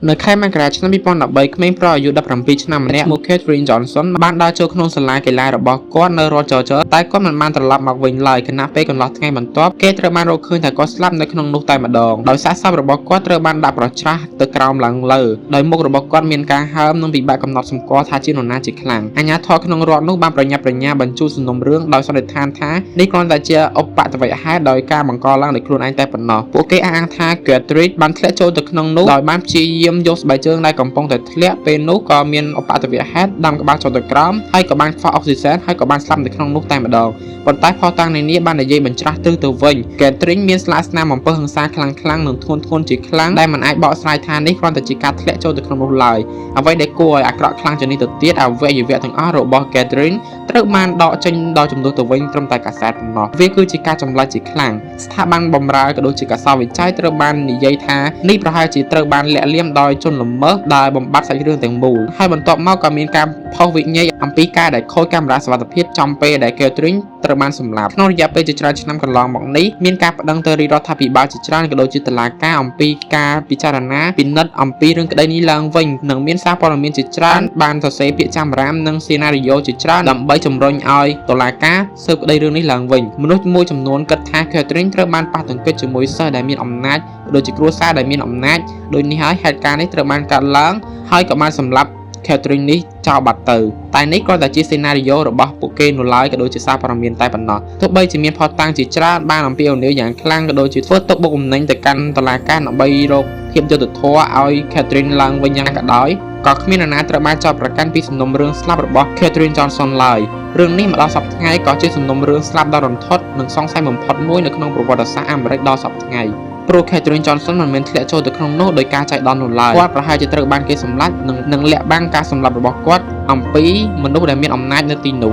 នៅខែមករាឆ្នាំ2013ក្មេងប្រុសអាយុ17ឆ្នាំម្នាក់ឈ្មោះ Catherine Johnson បានដើរចូលក្នុងសាលាកីឡារបស់គាត់នៅរដ្ឋ Georgia តែគាត់មិនបានត្រឡប់មកវិញឡើយខណៈពេលកន្លះថ្ងៃបន្ទាប់គេត្រូវបានរកឃើញថាគាត់ស្លាប់នៅក្នុងនោះតែម្ដងដោយសារសពរបស់គាត់ត្រូវបានដាក់ប្រច្រាស់ទៅក្រោមឡើងលើដោយមុខរបស់គាត់មានការហើមនិងពិបាកកំណត់សម្គាល់ថាជានរណាជាខ្លាំងអាជ្ញាធរក្នុងរដ្ឋនោះបានប្រញាប់ប្រញាល់បញ្ជូនសំណុំរឿងដោយសន្និដ្ឋានថានេះគ្រាន់តែជាឧបទ្ទវហេតុដោយការបង្កឡើងដោយខ្លួនឯងតែប៉ុណ្ណោះពួកគេអះអាងថា Catherine បានធ្លាក់ចូលទៅក្នុងនោះដោយបានព្យាយាមយកស្បែកជើងដែលកំពុងតែធ្លាក់ពេលនោះក៏មានឧបទ្ទវហេតុដាំក្បាលចុះទៅក្រោមហើយក៏បានខ្វះអុកស៊ីសែនហើយក៏បានស្លាប់នៅក្នុងនោះតែម្ដងប៉ុន្តែផុសតាំងនានាបាននិយាយបញ្ច្រាស់ទៅវិញ Catherine មានស្លាកស្នាមអំពើហិង្សាខ្លាំងៗនិងធ្ងន់ធ្ងរជាខ្លាំងដែលមិនអាចបកស្រាយថានេះគ្រាន់តែជាការធ្លាក់ចូលទៅក្នុងនោះឡើយអ្វីដែលគួរឲ្យអាក្រក់ខ្លាំងជាងនេះទៅទៀតអវយវៈទាំងអស់របស់ Catherine ត្រូវបានដកចេញដល់ចំនួនទៅវិញត្រឹមតែកាសែតប៉ុណ្ណោះវាគឺជាការចម្លែកជាខ្លាំងស្ថាប័នបម្រើក៏ដូចជាកាសែតវិច័យត្រូវបាននិយាយថានេះប្រហែលជាត្រូវបានលាក់លៀមដោយជនល្មើសដែលបំបត្តិសាច់រឿងទាំងមូលហើយបន្ទាប់មកក៏មានការផុសវិញ្ញាអំពីការដែលខូចកាមេរ៉ាសុវត្ថិភាពចំពេលដែល Catherine ត្រូវបានសម្លាប់ក្នុងរយៈពេលជាច្រើនឆ្នាំកន្លងមកនេះមានការប្តឹងទៅរាជរដ្ឋាភិបាលជាច្រើនក៏ដូចជាតុលាការអំពីការពិចារណាពិនិត្យអំពីរឿងក្តីនេះឡើងវិញនិងមានសារព័ត៌មានជាច្រើនបានសរសេរពាក្យចាំរាមនិងសេណារីយ៉ូជាច្រើនដើម្បីជំរុញឲ្យតុលាការស៊ើបក្តីរឿងនេះឡើងវិញមនុស្សមួយចំនួនគិតថា Catherine ត្រូវបានប៉ះទង្គិចជាមួយសិស្សដែលមានអំណាចដូចជាគ្រួសារដែលមានអំណាចដូចនេះហើយហេតុការណ៍នេះត្រូវបានកាត់ឡើងហើយក៏បានសម្លាប់ Catherine នេះចោលបាត់ទៅតែនេះគ្រាន់តែជាសេណារីយ៉ូរបស់ពួកគេនោះឡើយក៏ដូចជាសារព័ត៌មានតែប៉ុណ្ណោះទោះបីជាមានផុសតាំងជាច្រើនបានអំពាវនាវយ៉ាងខ្លាំងក៏ដូចជាធ្វើទុកបុកម្នេញទៅកាន់តុលាការដើម្បីរកភាពយុត្តិធម៌ឲ្យ Catherine ឡើងវិញយ៉ាងក៏ដោយក៏គ្មាននរណាត្រូវបានចោទប្រកាន់ពីសំណុំរឿងស្លាប់របស់ Catherine Johnson ឡើយរឿងនេះមកដល់សប្តាហ៍ថ្ងៃក៏ជាសំណុំរឿងស្លាប់ដ៏រន្ធត់និងសង្ស័យបំផុតមួយនៅក្នុងប្រវត្តិសាស្ត្រអាមេរិកដល់សប្តាហ៍ថ្ងៃព្រោះ Catherine Johnson មិនមែនធ្លាក់ចូលទៅក្នុងនោះដោយការចៃដន្យនោះឡើយគាត់ប្រហែលជាត្រូវបានគេសម្លាប់និងលាក់បាំងការសម្លាប់របស់គាត់អំពីមនុស្សដែលមានអំណាចនៅទីនោះ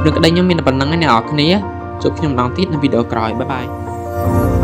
រឿងក្តីខ្ញុំមានតែប៉ុណ្្នឹងឯងអ្នកនរគ្នាជួបខ្ញុំម្ដងទៀតនៅវីដេអូក្រោយបាយបាយ